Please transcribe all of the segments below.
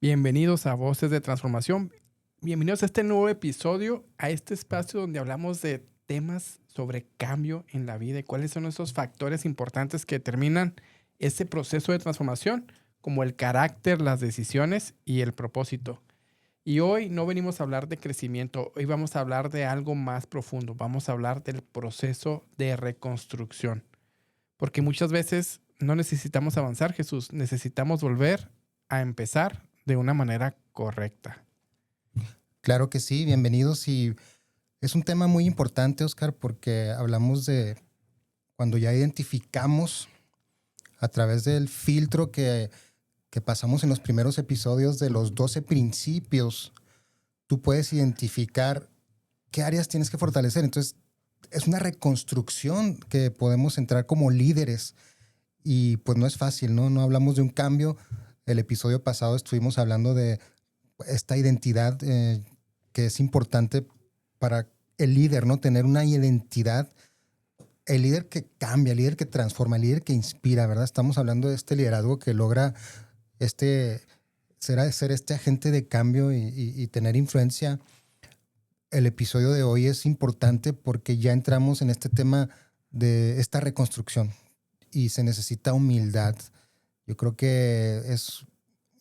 Bienvenidos a Voces de Transformación. Bienvenidos a este nuevo episodio, a este espacio donde hablamos de temas sobre cambio en la vida y cuáles son esos factores importantes que determinan ese proceso de transformación, como el carácter, las decisiones y el propósito. Y hoy no venimos a hablar de crecimiento, hoy vamos a hablar de algo más profundo, vamos a hablar del proceso de reconstrucción. Porque muchas veces no necesitamos avanzar, Jesús, necesitamos volver a empezar de una manera correcta. Claro que sí, bienvenidos. Y es un tema muy importante, Oscar, porque hablamos de cuando ya identificamos a través del filtro que pasamos en los primeros episodios de los 12 principios, tú puedes identificar qué áreas tienes que fortalecer. Entonces, es una reconstrucción que podemos entrar como líderes y pues no es fácil, ¿no? No hablamos de un cambio. El episodio pasado estuvimos hablando de esta identidad que es importante para el líder, ¿no? Tener una identidad, el líder que cambia, el líder que transforma, el líder que inspira, ¿verdad? Estamos hablando de este liderazgo que logra este, ser este agente de cambio y tener influencia. El episodio de hoy es importante porque ya entramos en este tema de esta reconstrucción y se necesita humildad. Yo creo que es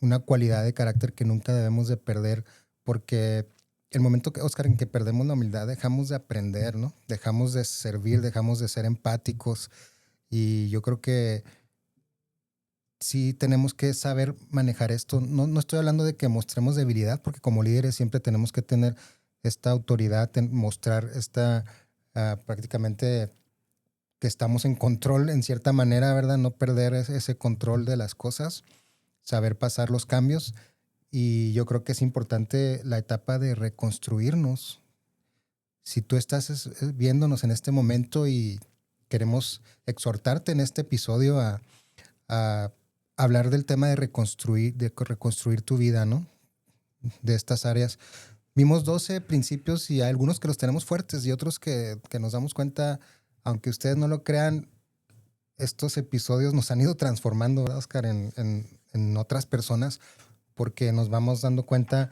una cualidad de carácter que nunca debemos de perder, porque el momento que, Oscar, en que perdemos la humildad, dejamos de aprender, ¿no? Dejamos de servir, dejamos de ser empáticos. Y yo creo que sí tenemos que saber manejar esto. No estoy hablando de que mostremos debilidad, porque como líderes siempre tenemos que tener esta autoridad, mostrar esta prácticamente que estamos en control en cierta manera, ¿verdad? No perder ese control de las cosas, saber pasar los cambios. Y yo creo que es importante la etapa de reconstruirnos. Si tú estás viéndonos en este momento y queremos exhortarte en este episodio a hablar del tema de reconstruir tu vida, ¿no? De estas áreas. Vimos 12 principios y hay algunos que los tenemos fuertes y otros que nos damos cuenta, aunque ustedes no lo crean, estos episodios nos han ido transformando, ¿verdad, Oscar, en otras personas, porque nos vamos dando cuenta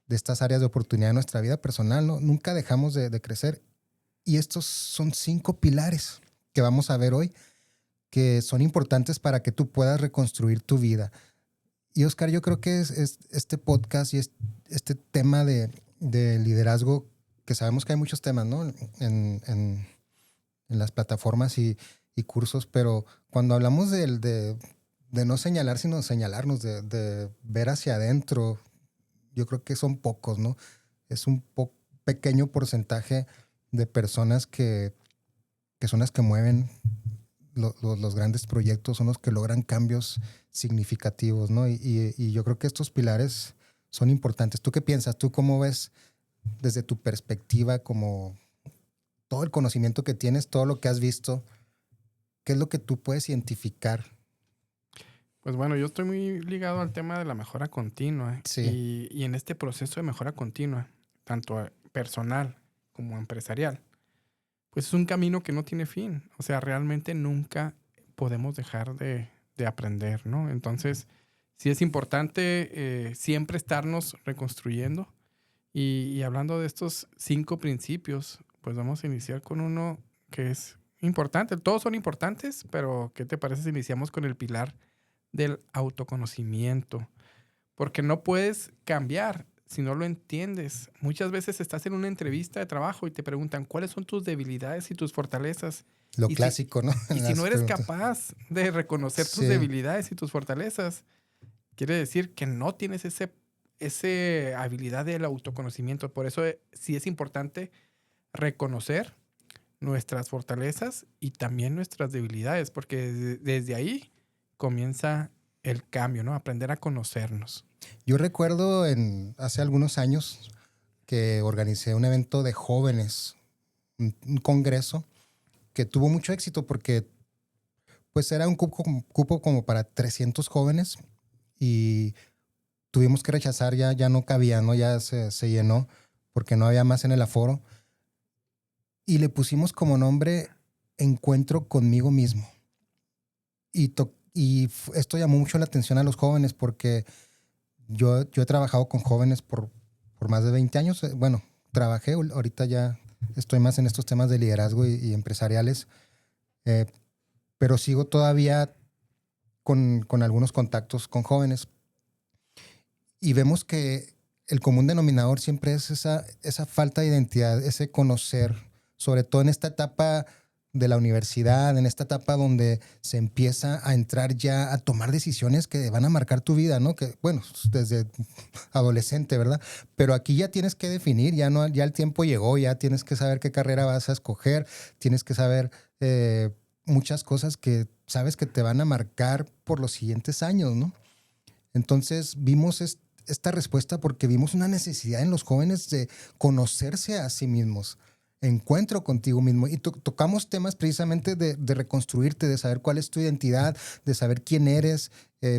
de estas áreas de oportunidad en nuestra vida personal, ¿no? Nunca dejamos de crecer. Y estos son 5 pilares que vamos a ver hoy, que son importantes para que tú puedas reconstruir tu vida. Y Oscar, yo creo que es este podcast y este tema de liderazgo, que sabemos que hay muchos temas, ¿no? En las plataformas y cursos, pero cuando hablamos de no señalar, sino señalarnos, de ver hacia adentro, yo creo que son pocos, ¿no? Es un pequeño porcentaje de personas que son las que mueven los grandes proyectos, son los que logran cambios significativos, ¿no? Y yo creo que estos pilares son importantes. ¿Tú qué piensas? ¿Tú cómo ves desde tu perspectiva, como todo el conocimiento que tienes, todo lo que has visto, qué es lo que tú puedes identificar? Pues bueno, yo estoy muy ligado al tema de la mejora continua Sí, y en este proceso de mejora continua, tanto personal como empresarial, pues es un camino que no tiene fin. O sea, realmente nunca podemos dejar de aprender, ¿no? Entonces, sí es importante siempre estarnos reconstruyendo. Y hablando de estos 5 principios, pues vamos a iniciar con uno que es importante. Todos son importantes, pero ¿qué te parece si iniciamos con el pilar del autoconocimiento? Porque no puedes cambiar si no lo entiendes. Muchas veces estás en una entrevista de trabajo y te preguntan cuáles son tus debilidades y tus fortalezas. lo Y si, clásico, ¿no? y En si no las eres preguntas. capaz de reconocer tus Sí, debilidades y tus fortalezas, quiere decir que no tienes ese habilidad del autoconocimiento. Por eso sí es importante reconocer nuestras fortalezas y también nuestras debilidades, porque desde ahí comienza el cambio, ¿no? Aprender a conocernos. yo recuerdo hace algunos años que organicé un evento de jóvenes, un congreso que tuvo mucho éxito porque pues era un cupo como para 300 jóvenes y tuvimos que rechazar, ya no cabía, ¿no? Ya se llenó porque no había más en el aforo. Y le pusimos como nombre Encuentro conmigo mismo. Esto llamó mucho la atención a los jóvenes porque Yo he trabajado con jóvenes por más de 20 años. Bueno, trabajé, ahorita ya estoy más en estos temas de liderazgo y empresariales, eh, pero sigo todavía con algunos contactos con jóvenes y vemos que el común denominador siempre es esa falta de identidad, ese conocer, sobre todo en esta etapa de la universidad, en esta etapa donde se empieza a entrar ya a tomar decisiones que van a marcar tu vida, ¿no? Que, bueno, desde adolescente, ¿verdad? Pero aquí ya tienes que definir, ya, no, ya el tiempo llegó, ya tienes que saber qué carrera vas a escoger, tienes que saber muchas cosas que sabes que te van a marcar por los siguientes años, ¿no? Entonces vimos esta respuesta porque vimos una necesidad en los jóvenes de conocerse a sí mismos, encuentro contigo mismo. Y tocamos temas precisamente de reconstruirte, de saber cuál es tu identidad, de saber quién eres.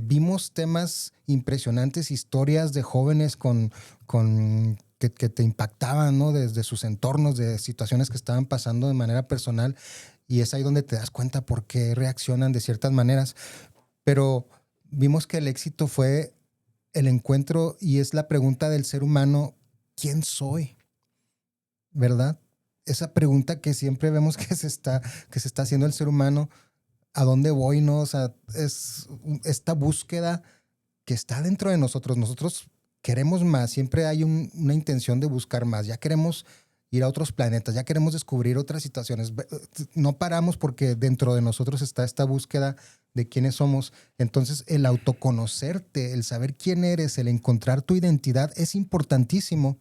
Vimos temas impresionantes, historias de jóvenes que te impactaban, ¿no? Desde sus entornos, de situaciones que estaban pasando de manera personal. Y es ahí donde te das cuenta por qué reaccionan de ciertas maneras. Pero vimos que el éxito fue el encuentro y es la pregunta del ser humano, ¿quién soy? ¿Verdad? Esa pregunta que siempre vemos que se está haciendo el ser humano, ¿a dónde voy? ¿No? O sea, es esta búsqueda que está dentro de nosotros. Nosotros queremos más, siempre hay una intención de buscar más, ya queremos ir a otros planetas, ya queremos descubrir otras situaciones. No paramos porque dentro de nosotros está esta búsqueda de quiénes somos. Entonces, el autoconocerte, el saber quién eres, el encontrar tu identidad es importantísimo.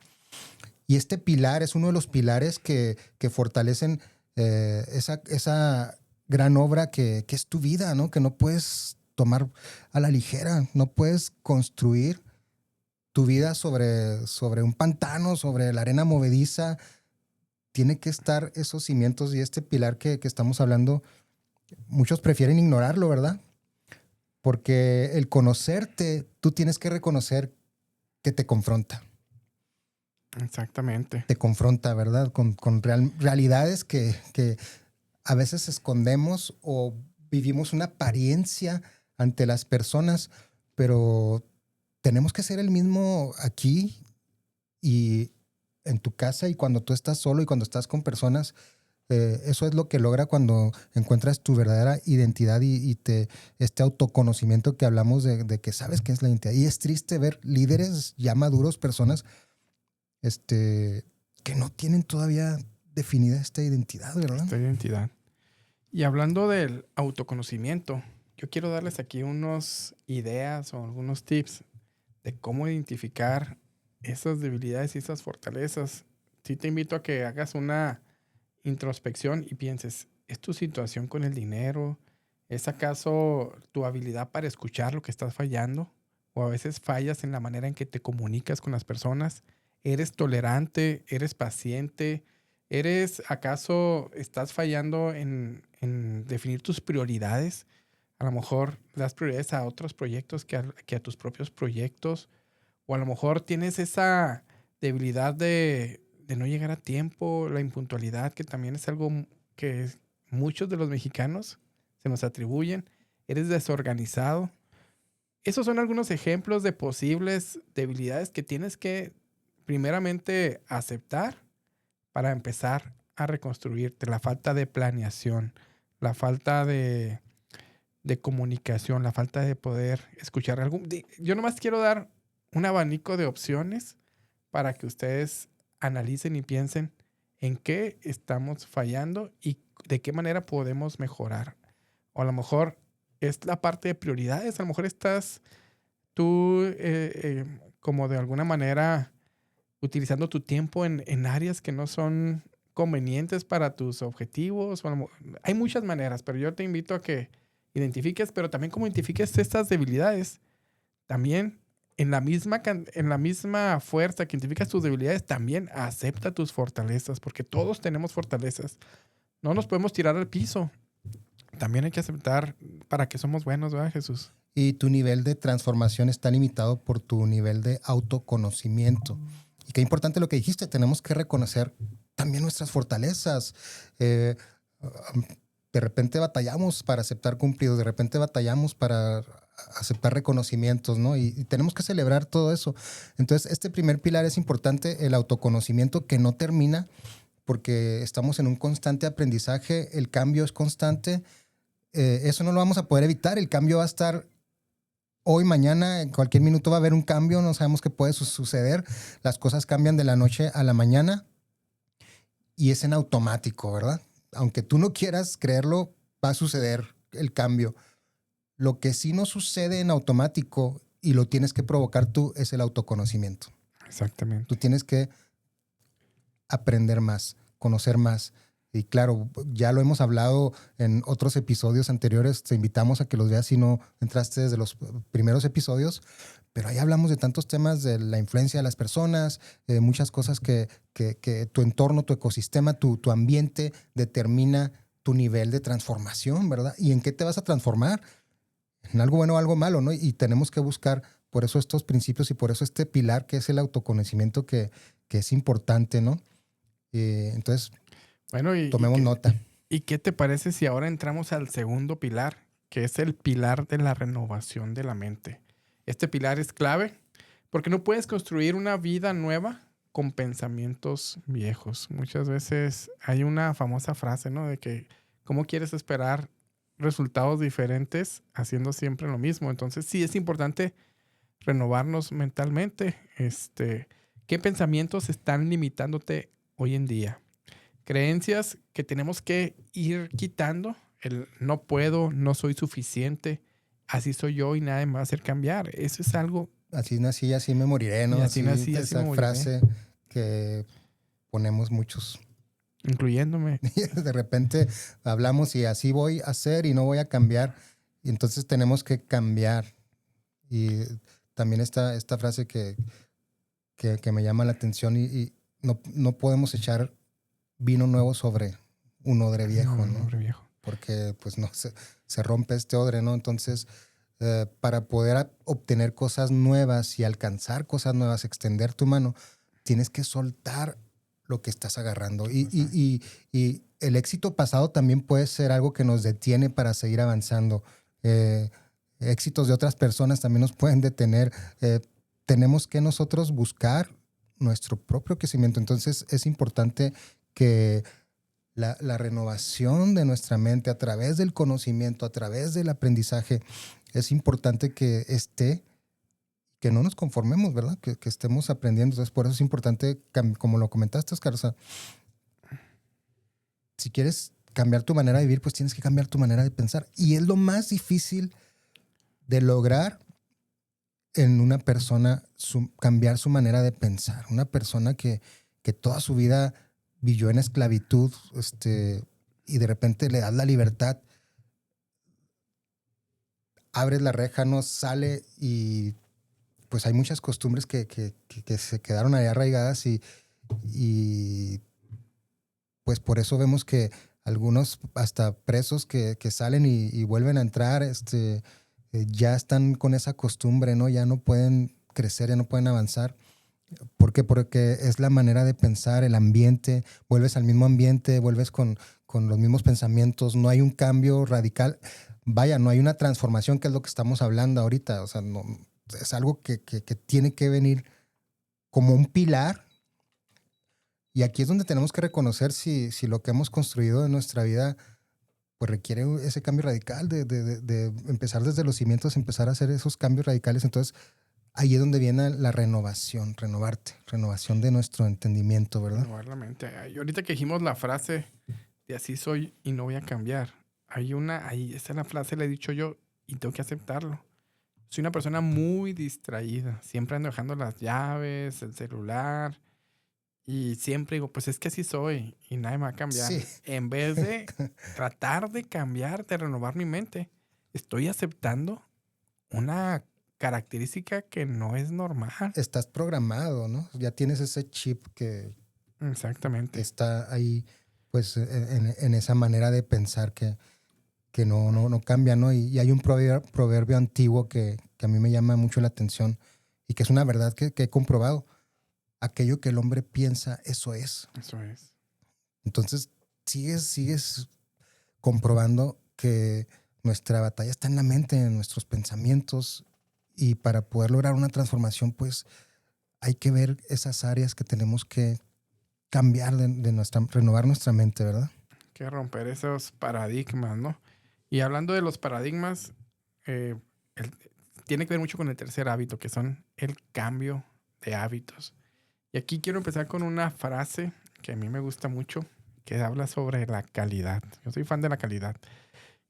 Y este pilar es uno de los pilares que fortalecen esa gran obra que es tu vida, ¿no? Que no puedes tomar a la ligera, no puedes construir tu vida sobre un pantano, sobre la arena movediza. Tiene que estar esos cimientos y este pilar que estamos hablando. Muchos prefieren ignorarlo, ¿verdad? Porque el conocerte, tú tienes que reconocer que te confronta. Exactamente. Te confronta, ¿verdad? Con realidades que a veces escondemos o vivimos una apariencia ante las personas, pero tenemos que ser el mismo aquí y en tu casa y cuando tú estás solo y cuando estás con personas. Eso es lo que logra cuando encuentras tu verdadera identidad y este autoconocimiento que hablamos de que sabes qué es la identidad. Y es triste ver líderes ya maduros, personas que no tienen todavía definida esta identidad, ¿verdad? Esta identidad. Y hablando del autoconocimiento, yo quiero darles aquí unas ideas o algunos tips de cómo identificar esas debilidades y esas fortalezas. Sí te invito a que hagas una introspección y pienses, ¿es tu situación con el dinero? ¿Es acaso tu habilidad para escuchar lo que estás fallando? ¿O a veces fallas en la manera en que te comunicas con las personas? ¿Eres tolerante? ¿Eres paciente? ¿Acaso estás fallando en definir tus prioridades? A lo mejor das prioridades a otros proyectos que a tus propios proyectos. O a lo mejor tienes esa debilidad de no llegar a tiempo, la impuntualidad, que también es algo que muchos de los mexicanos se nos atribuyen. Eres desorganizado. Esos son algunos ejemplos de posibles debilidades que tienes que primeramente aceptar para empezar a reconstruirte. La falta de planeación, la falta de comunicación, la falta de poder escuchar yo nomás quiero dar un abanico de opciones para que ustedes analicen y piensen en qué estamos fallando y de qué manera podemos mejorar. O a lo mejor es la parte de prioridades. A lo mejor estás tú como de alguna manera utilizando tu tiempo en áreas que no son convenientes para tus objetivos. Hay muchas maneras, pero yo te invito a que identifiques, pero también como identifiques estas debilidades. También en la misma fuerza que identificas tus debilidades, también acepta tus fortalezas, porque todos tenemos fortalezas. No nos podemos tirar al piso. También hay que aceptar para que somos buenos, ¿verdad, Jesús? Y tu nivel de transformación está limitado por tu nivel de autoconocimiento. Y qué importante lo que dijiste, tenemos que reconocer también nuestras fortalezas. De repente batallamos para aceptar cumplidos, de repente batallamos para aceptar reconocimientos, ¿no? Y tenemos que celebrar todo eso. Entonces, este primer pilar es importante, el autoconocimiento, que no termina porque estamos en un constante aprendizaje, el cambio es constante, eso no lo vamos a poder evitar, el cambio va a estar hoy, mañana, en cualquier minuto va a haber un cambio, no sabemos qué puede suceder, las cosas cambian de la noche a la mañana y es en automático, ¿verdad? Aunque tú no quieras creerlo, va a suceder el cambio. Lo que sí no sucede en automático y lo tienes que provocar tú es el autoconocimiento. Exactamente. Tú tienes que aprender más, conocer más. Y claro, ya lo hemos hablado en otros episodios anteriores, te invitamos a que los veas si no entraste desde los primeros episodios, pero ahí hablamos de tantos temas de la influencia de las personas, de muchas cosas que tu entorno, tu ecosistema, tu ambiente determina tu nivel de transformación, ¿verdad? ¿Y en qué te vas a transformar? En algo bueno o algo malo, ¿no? Y tenemos que buscar por eso estos principios y por eso este pilar que es el autoconocimiento que es importante, ¿no? Entonces, Bueno, tomemos nota. ¿y qué te parece si ahora entramos al segundo pilar, que es el pilar de la renovación de la mente? Este pilar es clave porque no puedes construir una vida nueva con pensamientos viejos. Muchas veces hay una famosa frase, ¿no? De que ¿cómo quieres esperar resultados diferentes haciendo siempre lo mismo? Entonces sí es importante renovarnos mentalmente. ¿Qué pensamientos están limitándote hoy en día? Creencias que tenemos que ir quitando. El no puedo, no soy suficiente, así soy yo y nadie me va a hacer cambiar. Eso es algo. Así nací, así me moriré, ¿no? Y así nací, así me esa moriré. frase que ponemos muchos. Incluyéndome. De repente hablamos y así voy a ser y no voy a cambiar. Y entonces tenemos que cambiar. Y también esta frase que me llama la atención y no podemos echar vino nuevo sobre un odre viejo, ¿no? Odre viejo. Porque pues no se rompe este odre, ¿no? Entonces, para poder obtener cosas nuevas y alcanzar cosas nuevas, extender tu mano, tienes que soltar lo que estás agarrando. Y el éxito pasado también puede ser algo que nos detiene para seguir avanzando. Éxitos de otras personas también nos pueden detener. Tenemos que nosotros buscar nuestro propio crecimiento. Entonces es importante que la renovación de nuestra mente a través del conocimiento, a través del aprendizaje, es importante que que no nos conformemos, ¿verdad? Que estemos aprendiendo. Entonces, por eso es importante, como lo comentaste, Oscar, o sea, si quieres cambiar tu manera de vivir, pues tienes que cambiar tu manera de pensar. Y es lo más difícil de lograr en una persona, cambiar su manera de pensar. Una persona que toda su vida vivió en esclavitud, y de repente le das la libertad, abres la reja, no sale y pues hay muchas costumbres que se quedaron ahí arraigadas y pues por eso vemos que algunos hasta presos que salen y vuelven a entrar, ya están con esa costumbre, ¿no? Ya no pueden crecer, ya no pueden avanzar. ¿Por qué? Porque es la manera de pensar, el ambiente, vuelves al mismo ambiente, vuelves con los mismos pensamientos, no hay un cambio radical. Vaya, no hay una transformación, que es lo que estamos hablando ahorita. O sea, no, es algo que tiene que venir como un pilar. Y aquí es donde tenemos que reconocer si lo que hemos construido en nuestra vida pues requiere ese cambio radical de empezar desde los cimientos, empezar a hacer esos cambios radicales. Entonces, ahí es donde viene la renovación, renovación de nuestro entendimiento, ¿verdad? Renovar la mente. Y ahorita que dijimos la frase de así soy y no voy a cambiar. Esa es la frase, la he dicho yo y tengo que aceptarlo. Soy una persona muy distraída. Siempre ando dejando las llaves, el celular. Y siempre digo, pues es que así soy y nadie me va a cambiar. Sí. En vez de tratar de cambiar, de renovar mi mente, estoy aceptando una característica que no es normal. Estás programado, ¿no? Ya tienes ese chip que Exactamente. está ahí, pues, en esa manera de pensar que no cambia, ¿no? Y hay un proverbio antiguo que a mí me llama mucho la atención y que es una verdad que he comprobado. Aquello que el hombre piensa, eso es. Eso es. Entonces, sigues comprobando que nuestra batalla está en la mente, en nuestros pensamientos, y para poder lograr una transformación, pues hay que ver esas áreas que tenemos que cambiar renovar nuestra mente, ¿verdad? Que romper esos paradigmas, ¿no? Y hablando de los paradigmas, el- tiene que ver mucho con el tercer hábito, que son el cambio de hábitos. Y aquí quiero empezar con una frase que a mí me gusta mucho, que habla sobre la calidad. Yo soy fan de la calidad.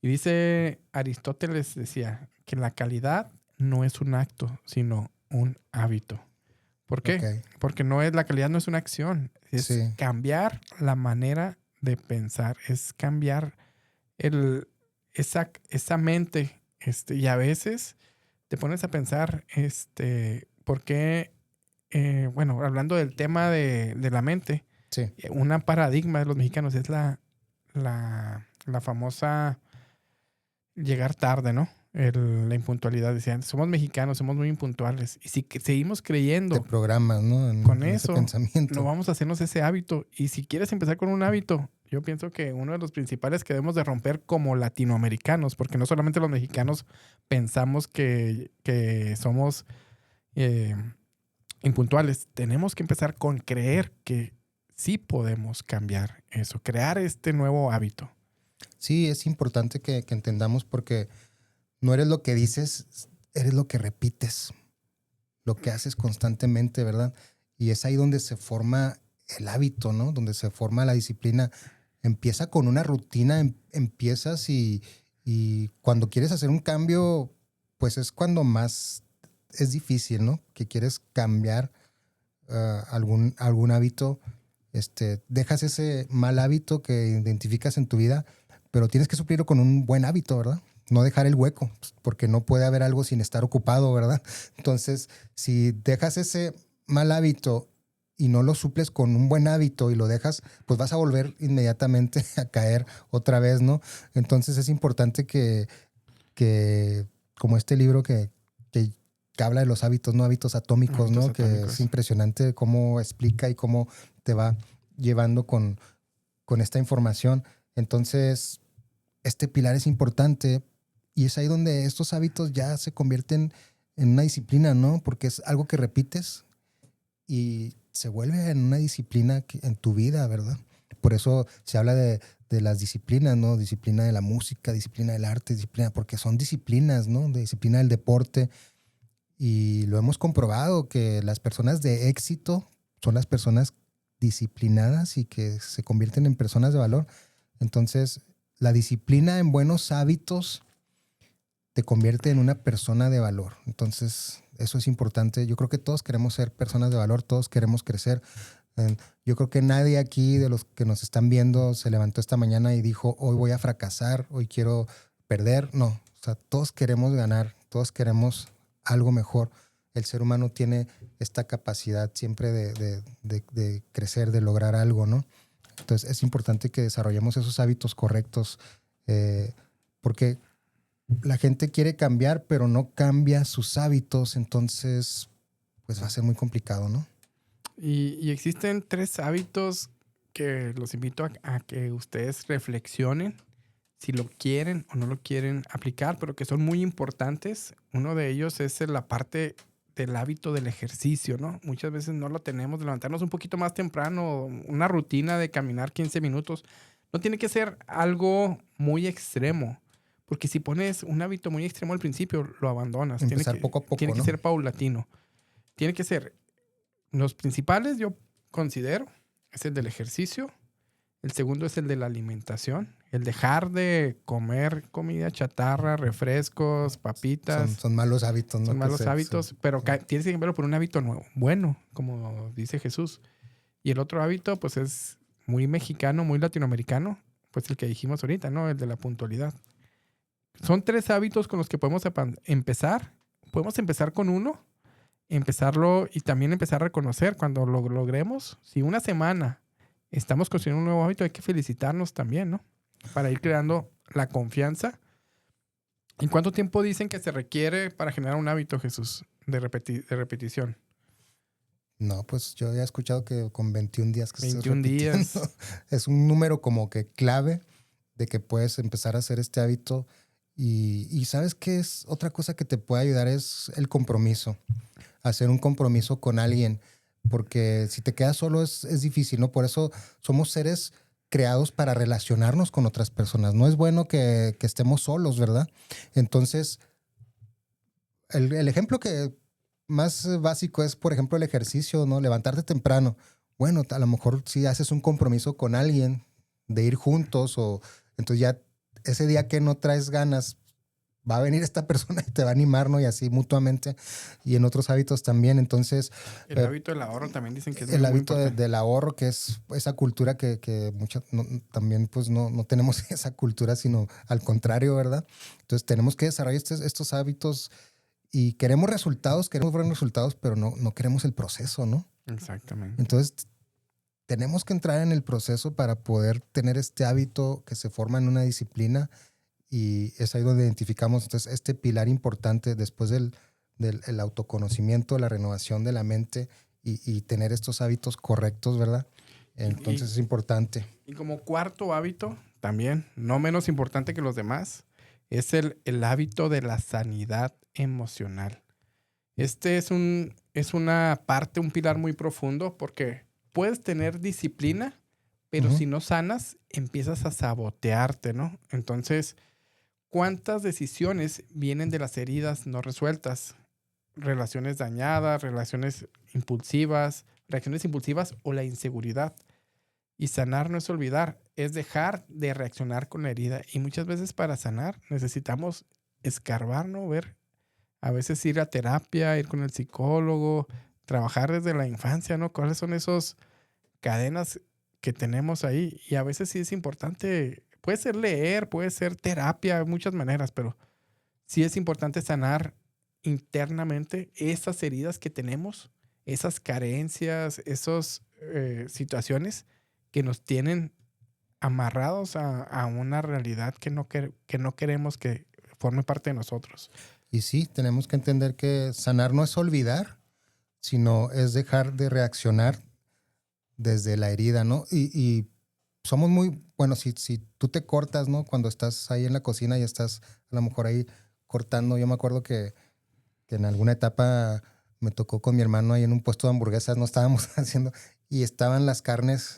Y dice Aristóteles, decía que la calidad no es un acto, sino un hábito. ¿Por Ok, qué? Porque la calidad no es una acción, es sí, cambiar la manera de pensar, es cambiar esa mente. Y a veces te pones a pensar, ¿por qué? Bueno, hablando del tema de la mente, sí, una paradigma de los mexicanos es la famosa llegar tarde, ¿no? La impuntualidad. Decían, somos mexicanos, somos muy impuntuales. Y si seguimos te creyendo programas, ¿no? con En ese eso, no pensamiento. vamos a hacernos ese hábito. Y si quieres empezar con un hábito, yo pienso que uno de los principales que debemos de romper como latinoamericanos, porque no solamente los mexicanos pensamos que somos eh, impuntuales, tenemos que empezar con creer que sí podemos cambiar eso, crear este nuevo hábito. Sí, es importante que entendamos porque no eres lo que dices, eres lo que repites, lo que haces constantemente, ¿verdad? Y es ahí donde se forma el hábito, ¿no? Donde se forma la disciplina. Empieza con una rutina, empiezas y cuando quieres hacer un cambio, pues es cuando más es difícil, ¿no? Que quieres cambiar algún hábito, dejas ese mal hábito que identificas en tu vida, pero tienes que suplirlo con un buen hábito, ¿verdad? No dejar el hueco, porque no puede haber algo sin estar ocupado, ¿verdad? Entonces, si dejas ese mal hábito y no lo suples con un buen hábito y lo dejas, pues vas a volver inmediatamente a caer otra vez, ¿no? Entonces es importante que como este libro que habla de los hábitos, no hábitos atómicos, Hábitos ¿no? Que es atómicos. impresionante cómo explica y cómo te va llevando con esta información. Entonces, este pilar es importante y es ahí donde estos hábitos ya se convierten en una disciplina, ¿no? Porque es algo que repites y se vuelve en una disciplina en tu vida, ¿verdad? Por eso se habla de las disciplinas, ¿no? Disciplina de la música, disciplina del arte, disciplina, porque son disciplinas, ¿no? De disciplina del deporte. Y lo hemos comprobado que las personas de éxito son las personas disciplinadas y que se convierten en personas de valor. Entonces, la disciplina en buenos hábitos te convierte en una persona de valor. Entonces, eso es importante. Yo creo que todos queremos ser personas de valor, todos queremos crecer. Yo creo que nadie aquí de los que nos están viendo se levantó esta mañana y dijo, hoy voy a fracasar, hoy quiero perder. No, o sea, todos queremos ganar, todos queremos algo mejor. El ser humano tiene esta capacidad siempre de crecer, de lograr algo, ¿no? Entonces es importante que desarrollemos esos hábitos correctos, porque la gente quiere cambiar, pero no cambia sus hábitos, entonces pues va a ser muy complicado, ¿no? Y existen 3 hábitos que los invito a que ustedes reflexionen si lo quieren o no lo quieren aplicar, pero que son muy importantes. Uno de ellos es la parte del hábito del ejercicio, ¿no? Muchas veces no lo tenemos, de levantarnos un poquito más temprano, una rutina de caminar 15 minutos. No tiene que ser algo muy extremo, porque si pones un hábito muy extremo al principio, lo abandonas. Empezar poco a Tiene poco, que ¿no? ser paulatino. Tiene que ser los principales, yo considero, es el del ejercicio. El segundo es el de la alimentación. El dejar de comer comida chatarra, refrescos, papitas. Son malos hábitos, Son ¿no? malos hábitos, pero Sí. tienes que cambiarlo por un hábito nuevo, bueno, como dice Jesús. Y el otro hábito, pues es muy mexicano, muy latinoamericano, pues el que dijimos ahorita, ¿no? El de la puntualidad. Son 3 hábitos con los que podemos empezar. Podemos empezar con uno, empezarlo y también empezar a reconocer cuando lo logremos. Si una semana estamos construyendo un nuevo hábito, hay que felicitarnos también, ¿no? Para ir creando la confianza. ¿En cuánto tiempo dicen que se requiere para generar un hábito, Jesús, de repetición? No, pues yo he escuchado que con 21 días que estés 21 repitiendo, días. es un número como que clave de que puedes empezar a hacer este hábito Y ¿sabes qué es? Otra cosa que te puede ayudar es el compromiso. Hacer un compromiso con alguien. Porque si te quedas solo es difícil, ¿no? Por eso somos seres creados para relacionarnos con otras personas. No es bueno que estemos solos, ¿verdad? Entonces, el ejemplo que más básico es, por ejemplo, el ejercicio, ¿no? Levantarte temprano. Bueno, a lo mejor si haces un compromiso con alguien de ir juntos o entonces ya ese día que no traes ganas, va a venir esta persona y te va a animar, ¿no? Y así mutuamente y en otros hábitos también. Entonces, El hábito del ahorro también dicen que es el muy, muy hábito importante. del ahorro, que es esa cultura que muchas también pues no tenemos esa cultura, sino al contrario, ¿verdad? Entonces tenemos que desarrollar estos hábitos y queremos buenos resultados, pero no queremos el proceso, ¿no? Exactamente. Entonces tenemos que entrar en el proceso para poder tener este hábito que se forma en una disciplina y es ahí donde identificamos entonces este pilar importante después del el autoconocimiento, la renovación de la mente y tener estos hábitos correctos, ¿verdad? Y, Entonces es importante. y como cuarto hábito, también, no menos importante que los demás, es el hábito de la sanidad emocional. Este es una parte, un pilar muy profundo porque puedes tener disciplina, pero Ujú, si no sanas, empiezas a sabotearte, ¿no? Entonces, ¿cuántas decisiones vienen de las heridas no resueltas? Relaciones dañadas, relaciones impulsivas, reacciones impulsivas o la inseguridad. Y sanar no es olvidar, es dejar de reaccionar con la herida. Y muchas veces para sanar necesitamos escarbar, ¿no? Ver, a veces ir a terapia, ir con el psicólogo, trabajar desde la infancia, ¿no? ¿Cuáles son esos cadenas que tenemos ahí? Y a veces sí es importante, puede ser leer, puede ser terapia, muchas maneras, pero sí es importante sanar internamente esas heridas que tenemos, esas carencias, esas situaciones que nos tienen amarrados a una realidad que no queremos que forme parte de nosotros. y sí, tenemos que entender que sanar no es olvidar, sino es dejar de reaccionar desde la herida, ¿no? Y somos muy, bueno, si tú te cortas, ¿no? Cuando estás ahí en la cocina y estás a lo mejor ahí cortando, yo me acuerdo que en alguna etapa me tocó con mi hermano ahí en un puesto de hamburguesas, no estábamos haciendo, y estaban las carnes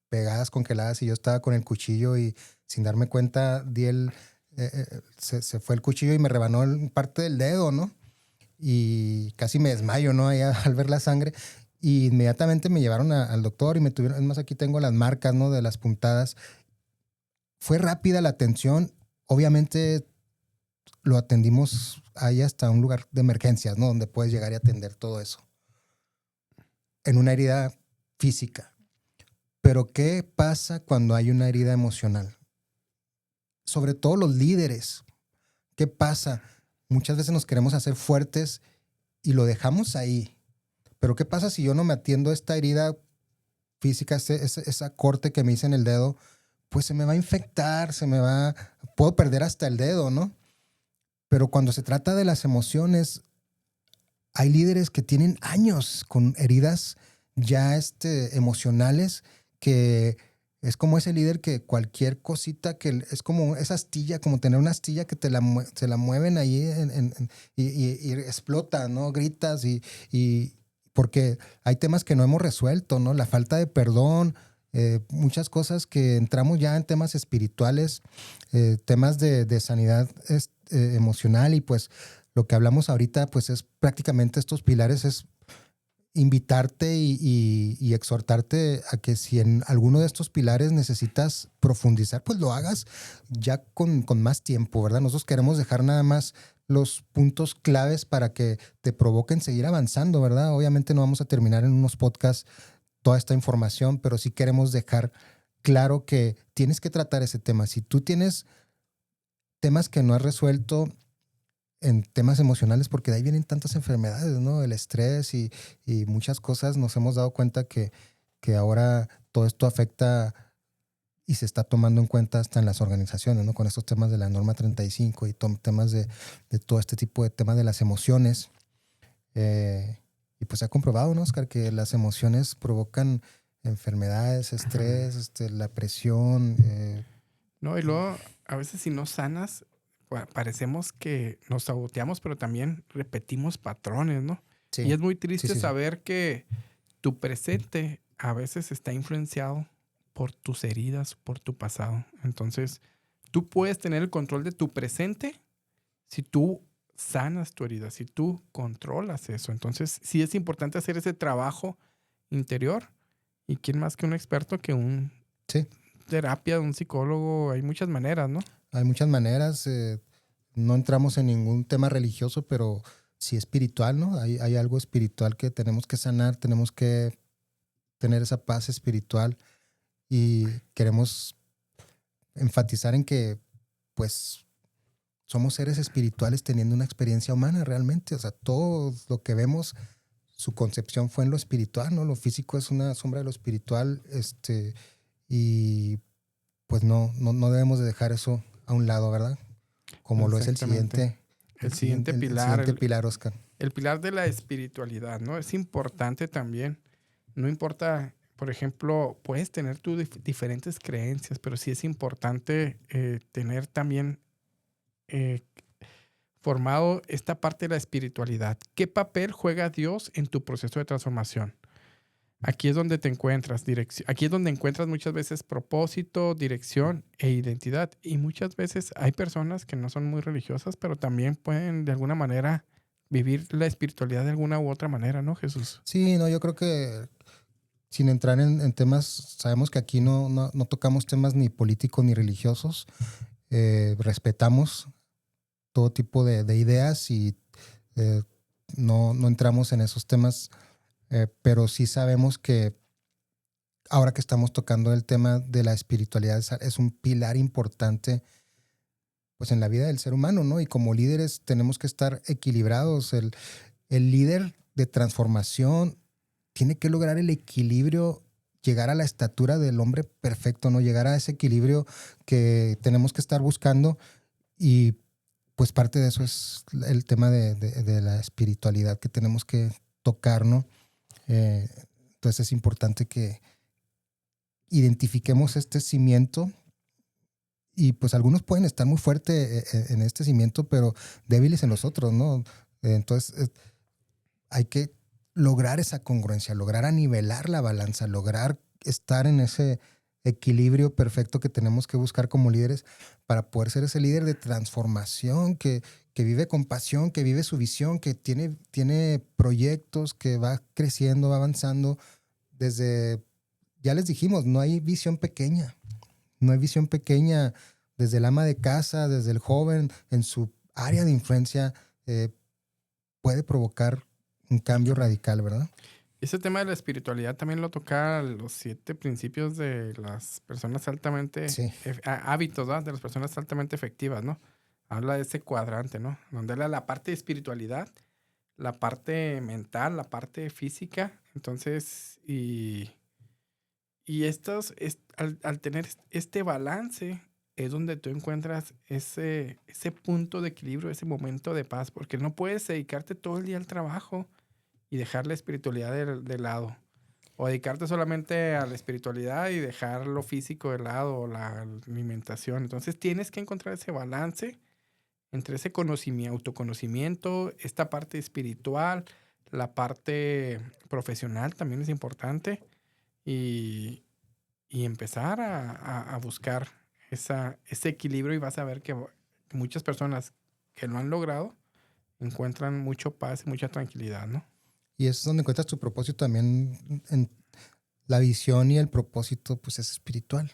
pegadas, congeladas, y yo estaba con el cuchillo y sin darme cuenta se fue el cuchillo y me rebanó parte del dedo, ¿no? Y casi me desmayo, ¿no? Ahí al ver la sangre. Y inmediatamente me llevaron al doctor y me tuvieron, es más, aquí tengo las marcas, ¿no? De las puntadas. Fue rápida la atención. Obviamente lo atendimos ahí hasta un lugar de emergencias, ¿no? Donde puedes llegar y atender todo eso. En una herida física. Pero ¿qué pasa cuando hay una herida emocional? Sobre todo los líderes. ¿Qué pasa? Muchas veces nos queremos hacer fuertes y lo dejamos ahí. Pero ¿qué pasa si yo no me atiendo a esta herida física, esa corte que me hice en el dedo? Pues se me va a infectar, puedo perder hasta el dedo, ¿no? Pero cuando se trata de las emociones, hay líderes que tienen años con heridas ya emocionales que es como ese líder que cualquier cosita que es como esa astilla, como tener una astilla que se la mueven ahí y explota, ¿no? Gritas y porque hay temas que no hemos resuelto, ¿no? La falta de perdón, muchas cosas que entramos ya en temas espirituales, temas de sanidad emocional y pues lo que hablamos ahorita, pues es prácticamente estos pilares, es invitarte y exhortarte a que si en alguno de estos pilares necesitas profundizar, pues lo hagas ya con más tiempo, ¿verdad? Nosotros queremos dejar nada más los puntos claves para que te provoquen seguir avanzando, ¿verdad? Obviamente no vamos a terminar en unos podcasts toda esta información, pero sí queremos dejar claro que tienes que tratar ese tema. Si tú tienes temas que no has resuelto, en temas emocionales, porque de ahí vienen tantas enfermedades, ¿no? El estrés y muchas cosas. Nos hemos dado cuenta que ahora todo esto afecta y se está tomando en cuenta hasta en las organizaciones, ¿no? Con estos temas de la norma 35 y temas de todo este tipo de temas de las emociones. Y pues se ha comprobado, ¿no, Oscar? Que las emociones provocan enfermedades, estrés, la presión. No, y luego a veces si no sanas, parecemos que nos saboteamos, pero también repetimos patrones, ¿no? Y Sí, es muy sí, triste sí, sí. saber que tu presente a veces está influenciado por tus heridas, por tu pasado. Entonces, tú puedes tener el control de tu presente si tú sanas tu herida, si tú controlas eso. Entonces, sí es importante hacer ese trabajo interior. ¿Y quién más que un experto que un Sí, terapia, un psicólogo? Hay muchas maneras, ¿no? hay muchas maneras. No entramos en ningún tema religioso, pero sí espiritual, ¿no? Hay algo espiritual que tenemos que sanar, tenemos que tener esa paz espiritual y queremos enfatizar en que, pues, somos seres espirituales teniendo una experiencia humana realmente. O sea, todo lo que vemos, su concepción fue en lo espiritual, ¿no? Lo físico es una sombra de lo espiritual, y pues no debemos de dejar eso a un lado, ¿verdad? Como lo es Exactamente. el El siguiente siguiente, el pilar, siguiente pilar, Oscar. el pilar de la espiritualidad, ¿no? Es importante también. No importa, por ejemplo, puedes tener tus diferentes creencias, pero sí es importante tener también eh, formado esta parte de la espiritualidad. ¿Qué papel juega Dios en tu proceso de transformación? Aquí es donde te encuentras, aquí es donde encuentras muchas veces propósito, dirección e identidad. Y muchas veces hay personas que no son muy religiosas, pero también pueden de alguna manera vivir la espiritualidad de alguna u otra manera, ¿no, Jesús? Sí, no, yo creo que sin entrar en temas, sabemos que aquí no tocamos temas ni políticos ni religiosos. Respetamos todo tipo de ideas y eh, no entramos en esos temas, pero sí sabemos que ahora que estamos tocando el tema de la espiritualidad es un pilar importante pues en la vida del ser humano, ¿no? Y como líderes tenemos que estar equilibrados. El líder de transformación tiene que lograr el equilibrio, llegar a la estatura del hombre perfecto, ¿no? Llegar a ese equilibrio que tenemos que estar buscando y pues parte de eso es el tema de la espiritualidad que tenemos que tocar, ¿no? Eh, entonces es importante que identifiquemos este cimiento y pues algunos pueden estar muy fuertes en este cimiento, pero débiles en los otros, ¿no? Entonces hay que lograr esa congruencia, lograr anivelar la balanza, lograr estar en ese equilibrio perfecto que tenemos que buscar como líderes para poder ser ese líder de transformación que vive con pasión, que vive su visión, que tiene proyectos, que va creciendo, va avanzando. Desde, ya les dijimos, no hay visión pequeña, no hay visión pequeña desde el ama de casa, desde el joven, en su área de influencia, eh, puede provocar un Un cambio cambio. radical, ¿verdad? Ese tema de la espiritualidad también lo toca los 7 principios de las personas altamente, Sí, hábitos, ¿no? De las personas altamente efectivas, ¿no? Habla de ese cuadrante, ¿no? Donde habla la parte de espiritualidad, la parte mental, la parte física. Entonces, y al tener este balance, es donde tú encuentras ese punto de equilibrio, ese momento de paz, porque no puedes dedicarte todo el día al trabajo y dejar la espiritualidad de lado. O dedicarte solamente a la espiritualidad y dejar lo físico de lado o la alimentación. Entonces tienes que encontrar ese balance entre ese conocimiento, autoconocimiento, esta parte espiritual, la parte profesional también es importante y, y empezar a buscar ese equilibrio y vas a ver que muchas personas que lo han logrado encuentran mucho paz y mucha tranquilidad, ¿no? y es donde encuentras tu propósito también en la visión y el propósito, pues es espiritual.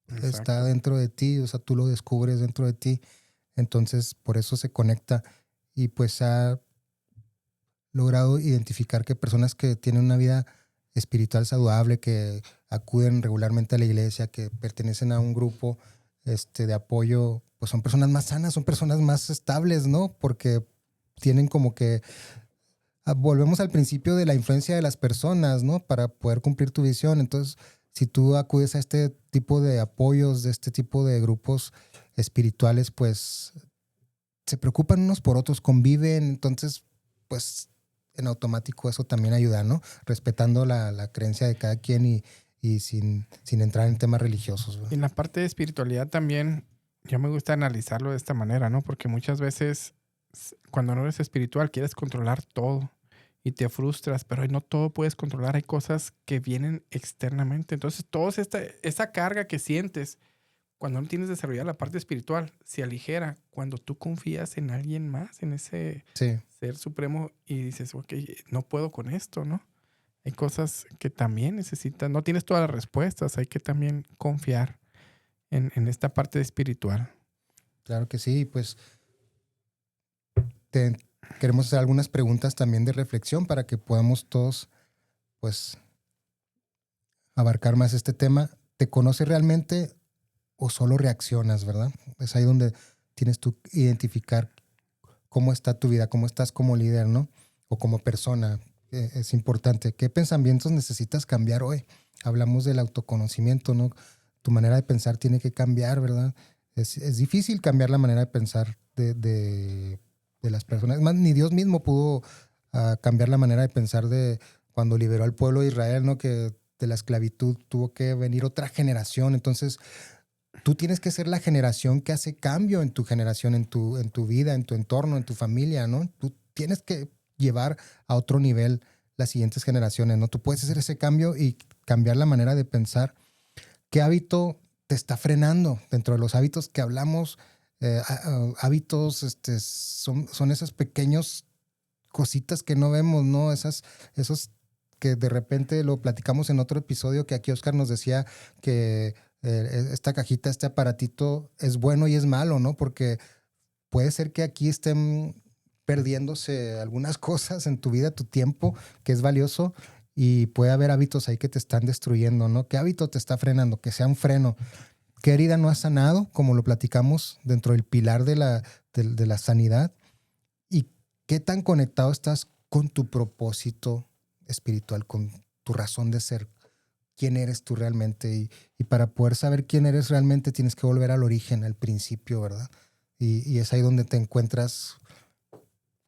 Está Exacto. dentro de ti, o sea, tú lo descubres dentro de ti. Entonces, por eso se conecta y pues ha logrado identificar que personas que tienen una vida espiritual saludable, que acuden regularmente a la iglesia, que pertenecen a un grupo de apoyo, pues son personas más sanas, son personas más estables, ¿no? Porque tienen como que volvemos al principio de la influencia de las personas, ¿no? Para poder cumplir tu visión. Entonces, si tú acudes a este tipo de apoyos, de este tipo de grupos espirituales, pues se preocupan unos por otros, conviven, entonces, pues en automático eso también ayuda, ¿no? Respetando la creencia de cada quien y sin entrar en temas religiosos, ¿no? Y en la parte de espiritualidad también Yo me gusta analizarlo de esta manera, ¿no? Porque muchas veces cuando no eres espiritual quieres controlar todo y te frustras, pero no todo puedes controlar. Hay cosas que vienen externamente. Entonces, esa carga que sientes cuando no tienes desarrollada la parte espiritual se aligera cuando tú confías en alguien más, en ese Sí, ser supremo y dices, ok, no puedo con esto, ¿no? Hay cosas que también necesitas, no tienes todas las respuestas, hay que también confiar en esta parte espiritual. claro que sí. Pues te, queremos hacer algunas preguntas también de reflexión para que podamos todos, pues, abarcar más este tema. ¿Te conoces realmente o solo reaccionas, verdad? Es ahí donde tienes tú que identificar cómo está tu vida, cómo estás como líder, ¿no? O como persona. Es importante. ¿Qué pensamientos necesitas cambiar hoy? Hablamos del autoconocimiento, ¿no? Tu manera de pensar tiene que cambiar, ¿verdad? Es difícil cambiar la manera de pensar de las personas. Es más, ni Dios mismo pudo cambiar la manera de pensar de cuando liberó al pueblo de Israel, ¿no? Que de la esclavitud tuvo que venir otra generación. Entonces, tú tienes que ser la generación que hace cambio en tu generación, en tu vida, en tu entorno, en tu familia, ¿no? Tú tienes que llevar a otro nivel las siguientes generaciones, ¿no? Tú puedes hacer ese cambio y cambiar la manera de pensar. ¿Qué hábito te está frenando? Dentro de los hábitos que hablamos, hábitos son esas pequeñas cositas que no vemos, ¿no? Esos que de repente lo platicamos en otro episodio que aquí Oscar nos decía que esta cajita, este aparatito es bueno y es malo, ¿no? Porque puede ser que aquí estén perdiéndose algunas cosas en tu vida, tu tiempo, que es valioso, y puede haber hábitos ahí que te están destruyendo, ¿no? ¿Qué hábito te está frenando? Que sea un freno. ¿Qué herida no has sanado? Como lo platicamos dentro del pilar de la sanidad. ¿Y qué tan conectado estás con tu propósito espiritual, con tu razón de ser? ¿Quién eres tú realmente? Y para poder saber quién eres realmente tienes que volver al origen, al principio, ¿verdad? Y es ahí donde te encuentras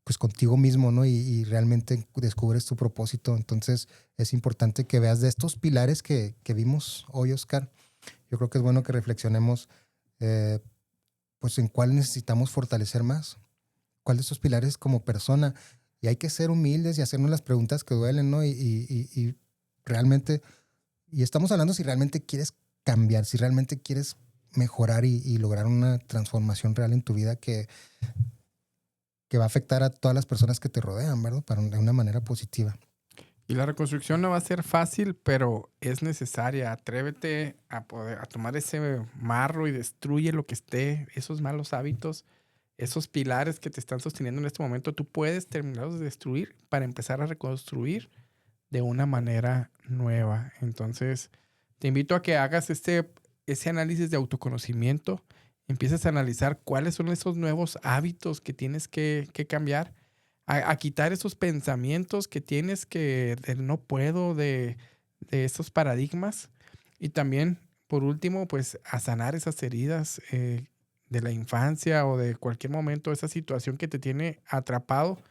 pues contigo mismo, ¿no? Y realmente descubres tu propósito. Entonces es importante que veas de estos pilares que vimos hoy, Oscar. Yo creo que es bueno que reflexionemos eh, pues en cuál necesitamos fortalecer más, cuál de esos pilares como persona. Y hay que ser humildes y hacernos las preguntas que duelen, ¿no? Y realmente, y estamos hablando si realmente quieres cambiar, si realmente quieres mejorar y lograr una transformación real en tu vida que va a afectar a todas las personas que te rodean, ¿verdad? De una manera positiva. Y la reconstrucción no va a ser fácil, pero es necesaria. Atrévete a tomar ese marro y destruye lo que esté, esos malos hábitos, esos pilares que te están sosteniendo en este momento. Tú puedes terminarlos de destruir para empezar a reconstruir de una manera nueva. Entonces, te invito a que hagas ese análisis de autoconocimiento, empieces a analizar cuáles son esos nuevos hábitos que tienes que cambiar, a quitar esos pensamientos que tienes que del no puedo, de esos paradigmas. Y también, por último, pues a sanar esas heridas de la infancia o de cualquier momento, esa situación que te tiene atrapado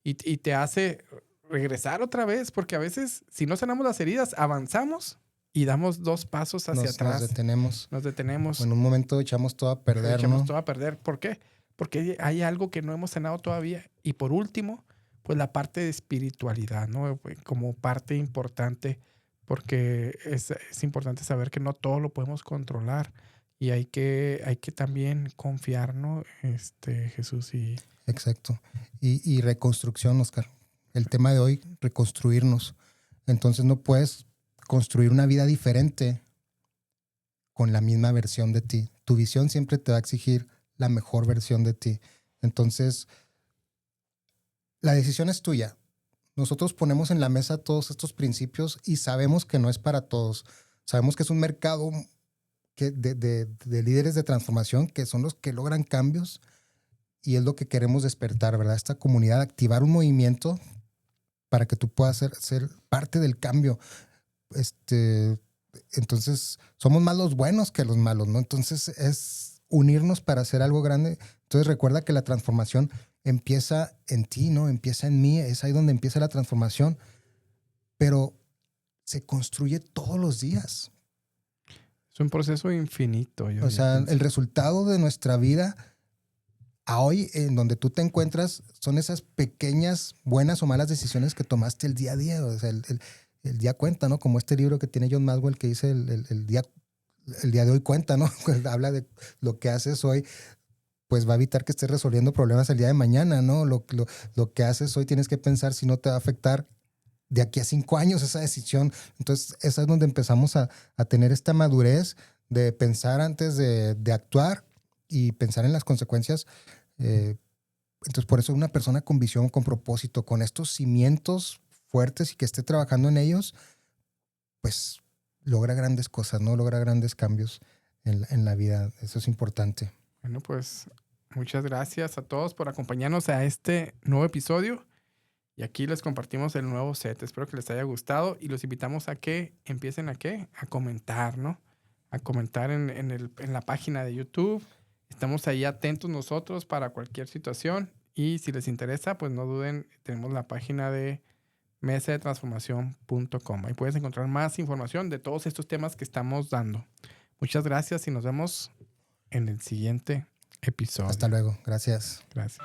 y te hace regresar otra vez, porque a veces si no sanamos las heridas, avanzamos y damos 2 pasos hacia Nos atrás, detenemos. nos O detenemos, en un momento echamos todo a perder, echamos ¿no? todo a perder. ¿Por qué? Porque hay algo que no hemos sanado todavía. Y por último, pues la parte de espiritualidad, ¿no? Como parte importante, porque es importante saber que no todo lo podemos controlar y hay que también confiar, ¿no? Jesús y Exacto. Y reconstrucción, Oscar. El tema de hoy, reconstruirnos. Entonces no puedes construir una vida diferente con la misma versión de ti. Tu visión siempre te va a exigir la mejor versión de ti. Entonces, la decisión es tuya. Nosotros ponemos en la mesa todos estos principios y sabemos que no es para todos. Sabemos que es un mercado de líderes de transformación que son los que logran cambios y es lo que queremos despertar, ¿verdad? Esta comunidad, activar un movimiento para que tú puedas ser parte del cambio. Este, entonces, somos más los buenos que los malos, ¿no? Entonces, es unirnos para hacer algo grande. Entonces, recuerda que la transformación empieza en ti, ¿no? Empieza en mí, es ahí donde empieza la transformación, pero se construye todos los días. Es un proceso infinito. O sea, el resultado de nuestra vida a hoy, en donde tú te encuentras, son esas pequeñas, buenas o malas decisiones que tomaste el día a día. O sea, el día cuenta, ¿no? Como este libro que tiene John Maxwell que dice el día de hoy cuenta, ¿no? Habla de lo que haces hoy, pues va a evitar que estés resolviendo problemas el día de mañana, ¿no? Lo que haces hoy tienes que pensar si no te va a afectar de aquí a 5 años esa decisión. Entonces, esa es donde empezamos a tener esta madurez de pensar antes de actuar y pensar en las consecuencias. Entonces, por eso una persona con visión, con propósito, con estos cimientos fuertes y que esté trabajando en ellos, pues logra grandes cosas, ¿no? Logra grandes cambios en la vida. Eso es importante. Bueno, pues muchas gracias a todos por acompañarnos a este nuevo episodio. Y aquí les compartimos el nuevo set. Espero que les haya gustado y los invitamos a que empiecen a comentar, ¿no? A comentar en la página de YouTube. Estamos ahí atentos nosotros para cualquier situación. Y si les interesa, pues no duden, tenemos la página de mesadetransformación.com. Ahí puedes encontrar más información de todos estos temas que estamos dando. Muchas gracias y nos vemos en el siguiente episodio. Hasta luego. Gracias. Gracias.